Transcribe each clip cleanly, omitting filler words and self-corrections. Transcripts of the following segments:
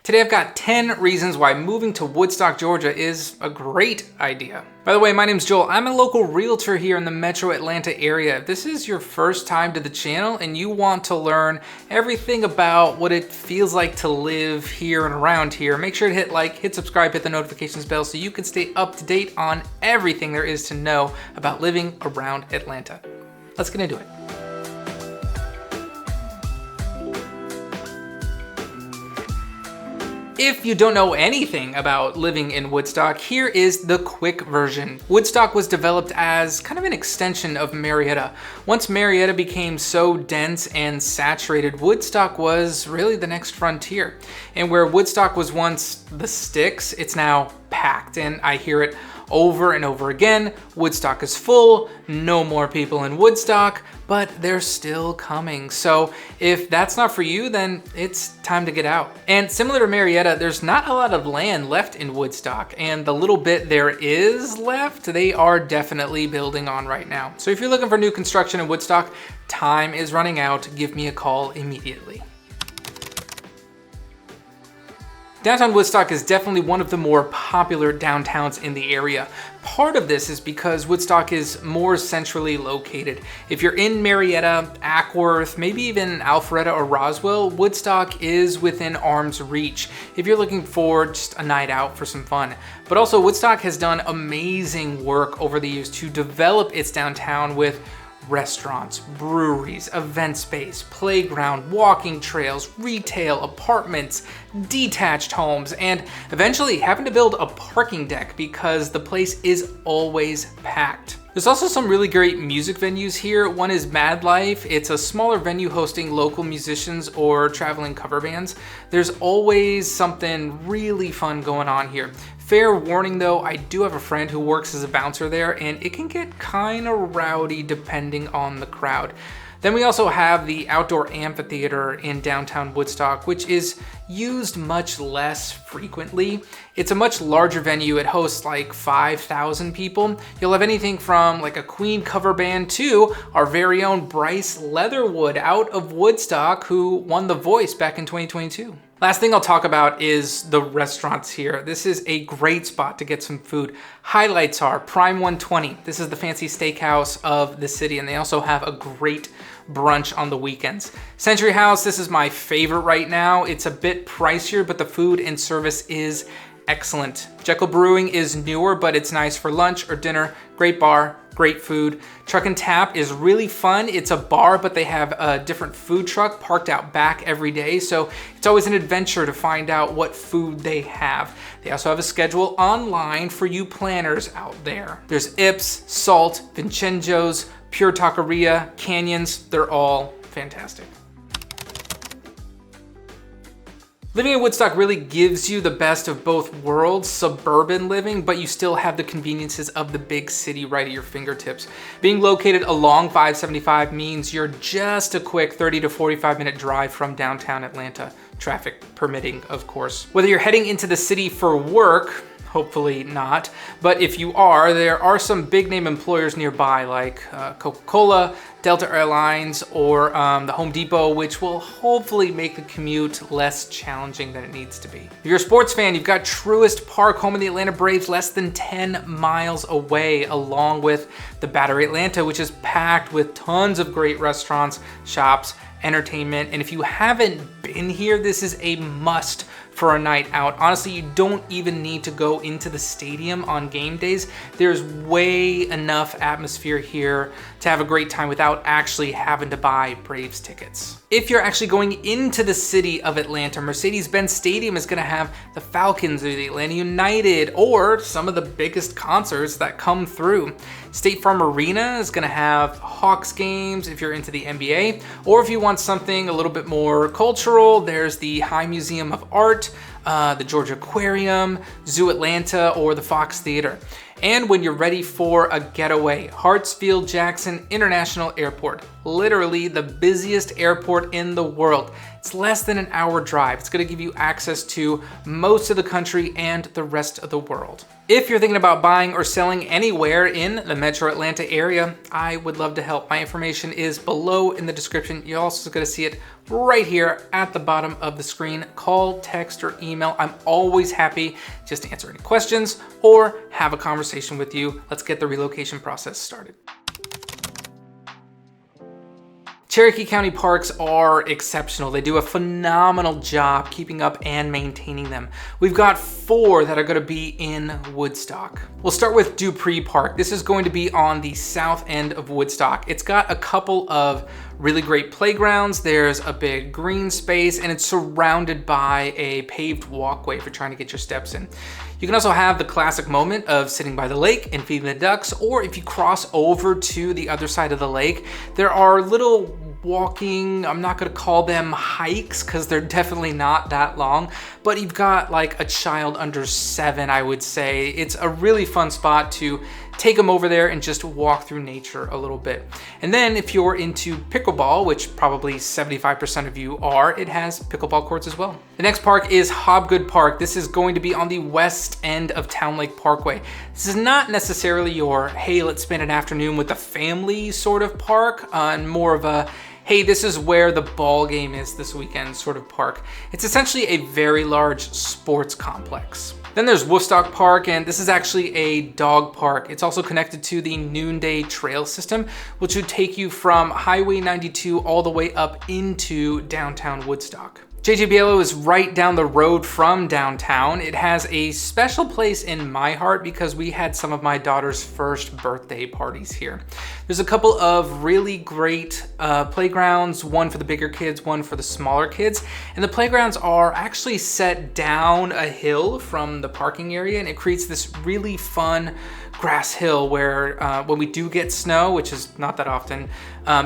Today I've got 10 reasons why moving to Woodstock, Georgia is a great idea. By the way, my name's Joel. I'm a local realtor here in the metro Atlanta area. If this is your first time to the channel and you want to learn everything about what it feels like to live here and around here, make sure to hit like, hit subscribe, hit the notifications bell so you can stay up to date on everything there is to know about living around Atlanta. Let's get into it. If you don't know anything about living in Woodstock, here is the quick version. Woodstock was developed as kind of an extension of Marietta. Once Marietta became so dense and saturated, Woodstock was really the next frontier. And where Woodstock was once the sticks, it's now packed, and I hear it over and over again. Woodstock is full, no more people in Woodstock, but they're still coming. So if that's not for you, then it's time to get out. And similar to Marietta, there's not a lot of land left in Woodstock, and the little bit there is left, they are definitely building on right now. So if you're looking for new construction in Woodstock, time is running out. Give me a call immediately. Downtown Woodstock is definitely one of the more popular downtowns in the area. Part of this is because Woodstock is more centrally located. If you're in Marietta, Ackworth, maybe even Alpharetta or Roswell, Woodstock is within arm's reach if you're looking for just a night out for some fun. But also Woodstock has done amazing work over the years to develop its downtown with restaurants, breweries, event space, playground, walking trails, retail, apartments, detached homes, and eventually having to build a parking deck because the place is always packed. There's also some really great music venues here. One is Mad Life. It's a smaller venue hosting local musicians or traveling cover bands. There's always something really fun going on here. Fair warning though, I do have a friend who works as a bouncer there, and it can get kind of rowdy depending on the crowd. Then we also have the outdoor amphitheater in downtown Woodstock, which is used much less frequently. It's a much larger venue. It hosts like 5,000 people. You'll have anything from like a Queen cover band to our very own Bryce Leatherwood out of Woodstock, who won The Voice back in 2022. Last thing I'll talk about is the restaurants here. This is a great spot to get some food. Highlights are Prime 120. This is the fancy steakhouse of the city, and they also have a great brunch on the weekends. Century House, this is my favorite right now. It's a bit pricier, but the food and service is excellent. Jekyll Brewing is newer, but it's nice for lunch or dinner. Great bar, great food. Truck and Tap is really fun. It's a bar, but they have a different food truck parked out back every day. So it's always an adventure to find out what food they have. They also have a schedule online for you planners out there. There's Ips, Salt, Vincenzo's, Pure Taqueria, Canyons. They're all fantastic. Living in Woodstock really gives you the best of both worlds, suburban living, but you still have the conveniences of the big city right at your fingertips. Being located along 575 means you're just a quick 30 to 45 minute drive from downtown Atlanta, traffic permitting, of course. Whether you're heading into the city for work, hopefully not, but if you are, there are some big name employers nearby like Coca-Cola, Delta Airlines, or the Home Depot, which will hopefully make the commute less challenging than it needs to be. If you're a sports fan, you've got Truist Park, home of the Atlanta Braves, less than 10 miles away, along with the Battery Atlanta, which is packed with tons of great restaurants, shops, entertainment. And if you haven't been here, this is a must for a night out. Honestly, you don't even need to go into the stadium on game days. There's way enough atmosphere here to have a great time without actually having to buy Braves tickets. If you're actually going into the city of Atlanta, Mercedes-Benz Stadium is gonna have the Falcons or the Atlanta United or some of the biggest concerts that come through. State Farm Arena is gonna have Hawks games if you're into the NBA, or if you want something a little bit more cultural, there's the High Museum of Art, the Georgia Aquarium, Zoo Atlanta, or the Fox Theater. And when you're ready for a getaway, Hartsfield-Jackson International Airport, literally the busiest airport in the world. It's less than an hour drive. It's gonna give you access to most of the country and the rest of the world. If you're thinking about buying or selling anywhere in the metro Atlanta area, I would love to help. My information is below in the description. You're also gonna see it right here at the bottom of the screen. Call, text, or email email. I'm always happy just to answer any questions or have a conversation with you. Let's get the relocation process started. Cherokee County parks are exceptional. They do a phenomenal job keeping up and maintaining them. We've got 4 that are going to be in Woodstock. We'll start with Dupree Park. This is going to be on the south end of Woodstock. It's got a couple of really great playgrounds. There's a big green space and it's surrounded by a paved walkway for trying to get your steps in. You can also have the classic moment of sitting by the lake and feeding the ducks, or if you cross over to the other side of the lake, there are little walking, I'm not gonna call them hikes because they're definitely not that long, but you've got like a child under 7, I would say. It's a really fun spot to take them over there and just walk through nature a little bit. And then if you're into pickleball, which probably 75% of you are, it has pickleball courts as well. The next park is Hobgood Park. This is going to be on the west end of Town Lake Parkway. This is not necessarily your, hey, let's spend an afternoon with the family sort of park, and more of a, hey, this is where the ball game is this weekend sort of park. It's essentially a very large sports complex. Then there's Woodstock Park, and this is actually a dog park. It's also connected to the Noonday Trail system, which would take you from Highway 92 all the way up into downtown Woodstock. JJBLO is right down the road from downtown. It has a special place in my heart because we had some of my daughter's first birthday parties here. There's a couple of really great playgrounds, one for the bigger kids, one for the smaller kids. And the playgrounds are actually set down a hill from the parking area, and it creates this really fun grass hill where when we do get snow, which is not that often,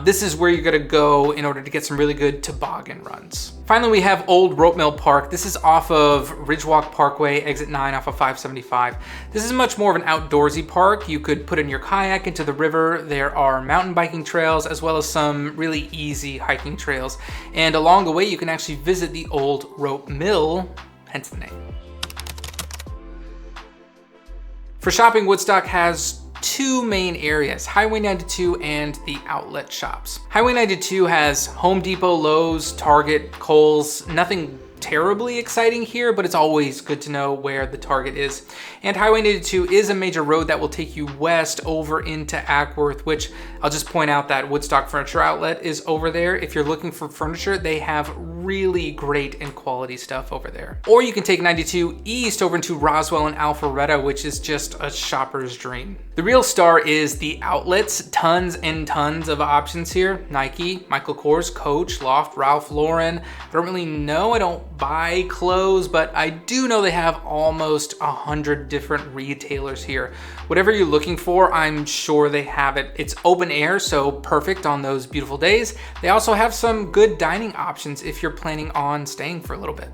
this is where you're gonna go in order to get some really good toboggan runs. Finally, we have Old Rope Mill Park. This is off of Ridgewalk Parkway, exit 9 off of 575. This is much more of an outdoorsy park. You could put in your kayak into the river. There are mountain biking trails as well as some really easy hiking trails. And along the way, you can actually visit the Old Rope Mill, hence the name. For shopping, Woodstock has 2 main areas, Highway 92 and the outlet shops. Highway 92 has Home Depot, Lowe's, Target, Kohl's, nothing terribly exciting here, but it's always good to know where the Target is. And Highway 92 is a major road that will take you west over into Ackworth, which I'll just point out that Woodstock Furniture Outlet is over there. If you're looking for furniture, they have really great and quality stuff over there. Or you can take 92 east over into Roswell and Alpharetta, which is just a shopper's dream. The real star is the outlets, tons and tons of options here. Nike, Michael Kors, Coach, Loft, Ralph Lauren. I don't really know, I don't buy clothes, but I do know they have almost 100 different retailers here. Whatever you're looking for, I'm sure they have it. It's open air, so perfect on those beautiful days. They also have some good dining options if you're planning on staying for a little bit.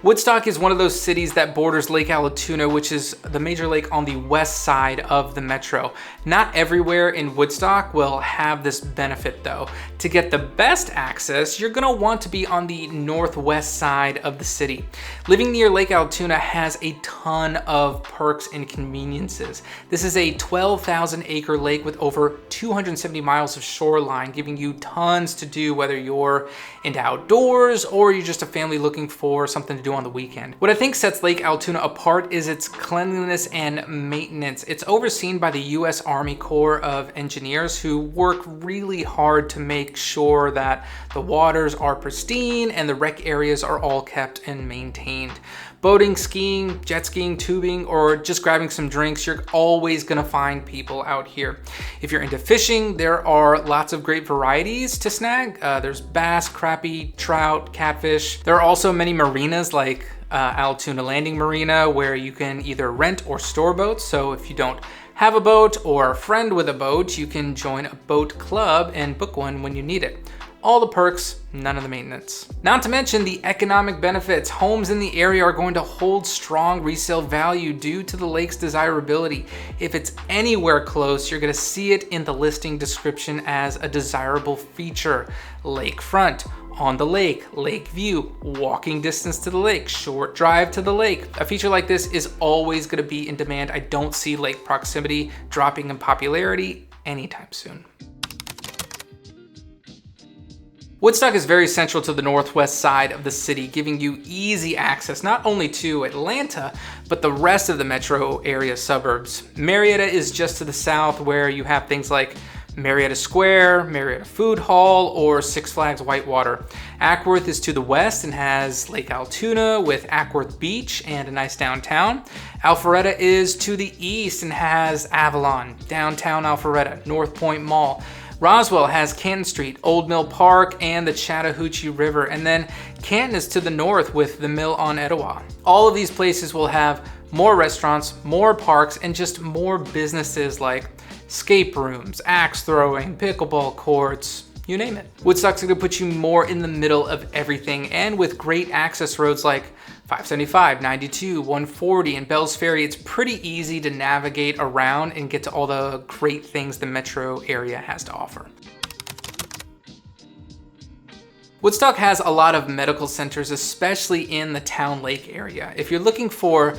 Woodstock is one of those cities that borders Lake Allatoona, which is the major lake on the west side of the metro. Not everywhere in Woodstock will have this benefit though. To get the best access, you're gonna want to be on the northwest side of the city. Living near Lake Allatoona has a ton of perks and conveniences. This is a 12,000 acre lake with over 270 miles of shoreline, giving you tons to do whether you're into outdoors or you're just a family looking for something to do on the weekend. What I think sets Lake Allatoona apart is its cleanliness and maintenance. It's overseen by the U.S. Army Corps of Engineers, who work really hard to make sure that the waters are pristine and the rec areas are all kept and maintained. Boating, skiing, jet skiing, tubing, or just grabbing some drinks, you're always gonna find people out here. If you're into fishing, there are lots of great varieties to snag. There's bass, crappie, trout, catfish. There are also many marinas like Allatoona Landing Marina where you can either rent or store boats. So if you don't have a boat or a friend with a boat, you can join a boat club and book one when you need it. All the perks, none of the maintenance. Not to mention the economic benefits. Homes in the area are going to hold strong resale value due to the lake's desirability. If it's anywhere close, you're gonna see it in the listing description as a desirable feature. Lakefront, on the lake, lake view, walking distance to the lake, short drive to the lake. A feature like this is always gonna be in demand. I don't see lake proximity dropping in popularity anytime soon. Woodstock is very central to the northwest side of the city, giving you easy access not only to Atlanta, but the rest of the metro area suburbs. Marietta is just to the south, where you have things like Marietta Square, Marietta Food Hall, or Six Flags Whitewater. Ackworth is to the west and has Lake Altoona with Ackworth Beach and a nice downtown. Alpharetta is to the east and has Avalon, downtown Alpharetta, North Point Mall. Roswell has Canton Street, Old Mill Park, and the Chattahoochee River. And then Canton is to the north with the Mill on Etowah. All of these places will have more restaurants, more parks, and just more businesses like escape rooms, axe throwing, pickleball courts, you name it. Woodstock's gonna put you more in the middle of everything, and with great access roads like 575, 92, 140, and Bells Ferry, it's pretty easy to navigate around and get to all the great things the metro area has to offer. Woodstock has a lot of medical centers, especially in the Town Lake area. If you're looking for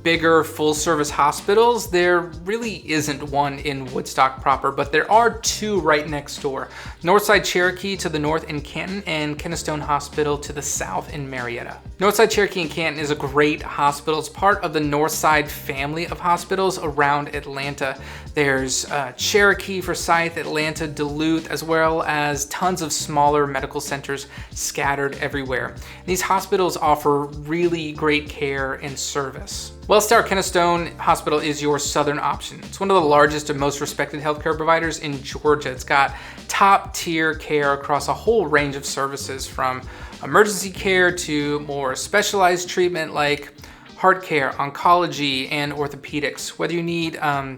bigger full-service hospitals, there really isn't one in Woodstock proper, but there are two right next door. Northside Cherokee to the north in Canton, and Kennestone Hospital to the south in Marietta. Northside Cherokee in Canton is a great hospital. It's part of the Northside family of hospitals around Atlanta. There's Cherokee, Forsyth, Atlanta, Duluth, as well as tons of smaller medical centers scattered everywhere. These hospitals offer really great care and service. Wellstar Kennestone Hospital is your southern option. It's one of the largest and most respected healthcare providers in Georgia. It's got top tier care across a whole range of services, from emergency care to more specialized treatment like heart care, oncology, and orthopedics. Whether you need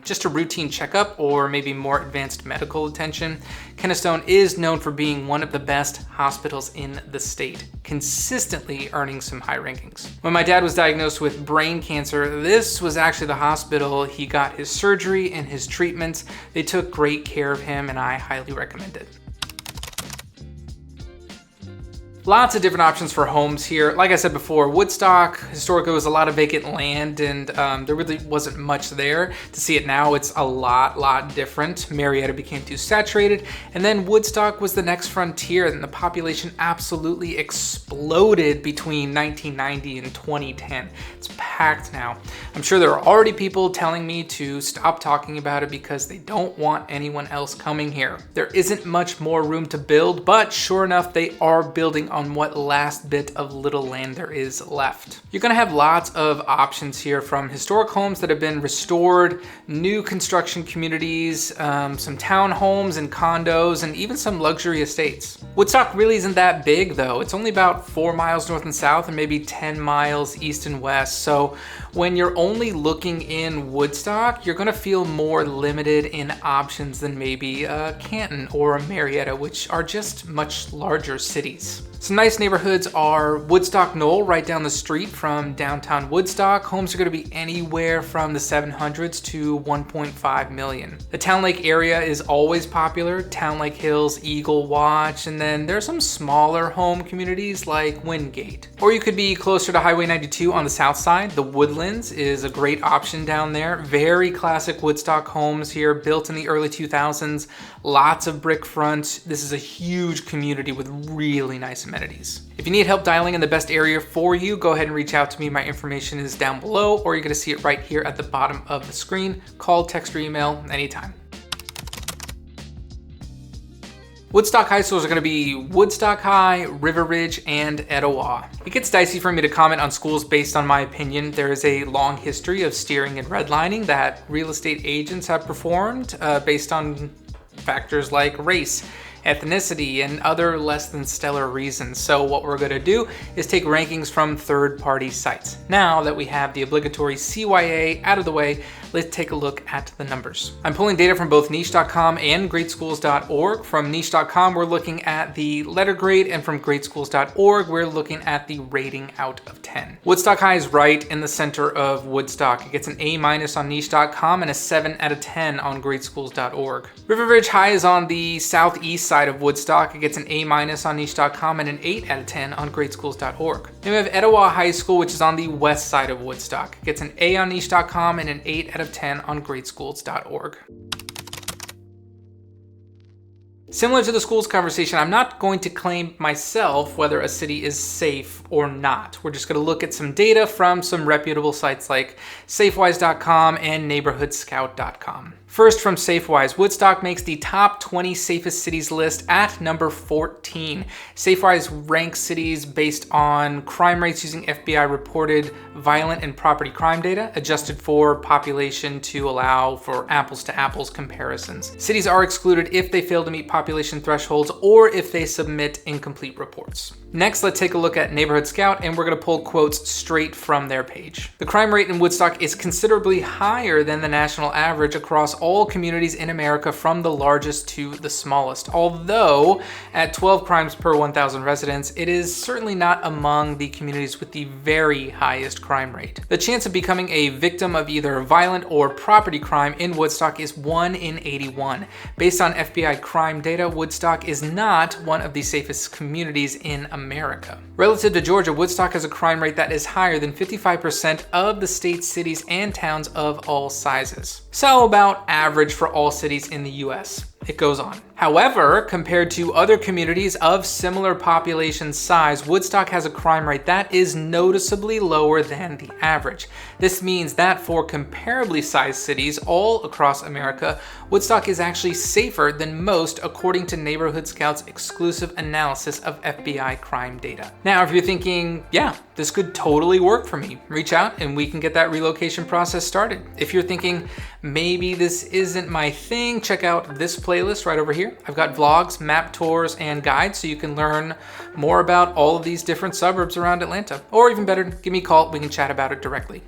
just a routine checkup or maybe more advanced medical attention, Kennestone is known for being one of the best hospitals in the state, consistently earning some high rankings. When my dad was diagnosed with brain cancer, this was actually the hospital he got his surgery and his treatments. They took great care of him, and I highly recommend it. Lots of different options for homes here. Like I said before, Woodstock historically was a lot of vacant land, and there really wasn't much there. To see it now, it's a lot different. Marietta became too saturated, and then Woodstock was the next frontier, and the population absolutely exploded between 1990 and 2010. It's packed now. I'm sure there are already people telling me to stop talking about it because they don't want anyone else coming here. There isn't much more room to build, but sure enough, they are building on what last bit of little land there is left. You're gonna have lots of options here, from historic homes that have been restored, new construction communities, some townhomes and condos, and even some luxury estates. Woodstock really isn't that big though. It's only about 4 miles north and south and maybe 10 miles east and west. So when you're only looking in Woodstock, you're gonna feel more limited in options than maybe Canton or Marietta, which are just much larger cities. Some nice neighborhoods are Woodstock Knoll, right down the street from downtown Woodstock. Homes are going to be anywhere from the 700s to 1.5 million. The Town Lake area is always popular. Town Lake Hills, Eagle Watch, and then there's some smaller home communities like Wingate. Or you could be closer to Highway 92 on the south side. The Woodlands is a great option down there. Very classic Woodstock homes here, built in the early 2000s. Lots of brick fronts. This is a huge community with really nice amenities. If you need help dialing in the best area for you, go ahead and reach out to me. My information is down below, or you're going to see it right here at the bottom of the screen. Call, text, or email anytime. Woodstock high schools are going to be Woodstock High, River Ridge, and Etowah. It gets dicey for me to comment on schools based on my opinion. There is a long history of steering and redlining that real estate agents have performed based on factors like race, ethnicity, and other less than stellar reasons. So what we're going to do is take rankings from third-party sites. Now that we have the obligatory CYA out of the way, let's take a look at the numbers. I'm pulling data from both niche.com and greatschools.org. From niche.com, we're looking at the letter grade, and from greatschools.org, we're looking at the rating out of 10. Woodstock High is right in the center of Woodstock. It gets an A- on niche.com and a 7 out of 10 on greatschools.org. River Ridge High is on the southeast side of Woodstock. It gets an A- on niche.com and an 8 out of 10 on greatschools.org. Then we have Etowah High School, which is on the west side of Woodstock. It gets an A on niche.com and an 8 out of 10 on greatschools.org. Similar to the schools conversation, I'm not going to claim myself whether a city is safe or not. We're just going to look at some data from some reputable sites like safewise.com and neighborhoodscout.com. First, from Safewise, Woodstock makes the top 20 safest cities list at number 14. Safewise ranks cities based on crime rates using FBI reported violent and property crime data, adjusted for population to allow for apples to apples comparisons. Cities are excluded if they fail to meet population thresholds or if they submit incomplete reports. Next, let's take a look at Neighborhood Scout, and we're going to pull quotes straight from their page. The crime rate in Woodstock is considerably higher than the national average across all communities in America, from the largest to the smallest. Although at 12 crimes per 1,000 residents, it is certainly not among the communities with the very highest crime rate. The chance of becoming a victim of either violent or property crime in Woodstock is 1 in 81. Based on FBI crime data, Woodstock is not one of the safest communities in America. Relative to Georgia, Woodstock has a crime rate that is higher than 55% of the state's cities and towns of all sizes. So about average for all cities in the US. It goes on. However, compared to other communities of similar population size, Woodstock has a crime rate that is noticeably lower than the average. This means that for comparably sized cities all across America, Woodstock is actually safer than most, according to Neighborhood Scout's exclusive analysis of FBI crime data. Now, if you're thinking, yeah, this could totally work for me, reach out and we can get that relocation process started. If you're thinking, maybe this isn't my thing, check out this playlist right over here. I've got vlogs, map tours, and guides so you can learn more about all of these different suburbs around Atlanta. Or even better, give me a call, we can chat about it directly.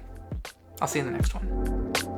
I'll see you in the next one.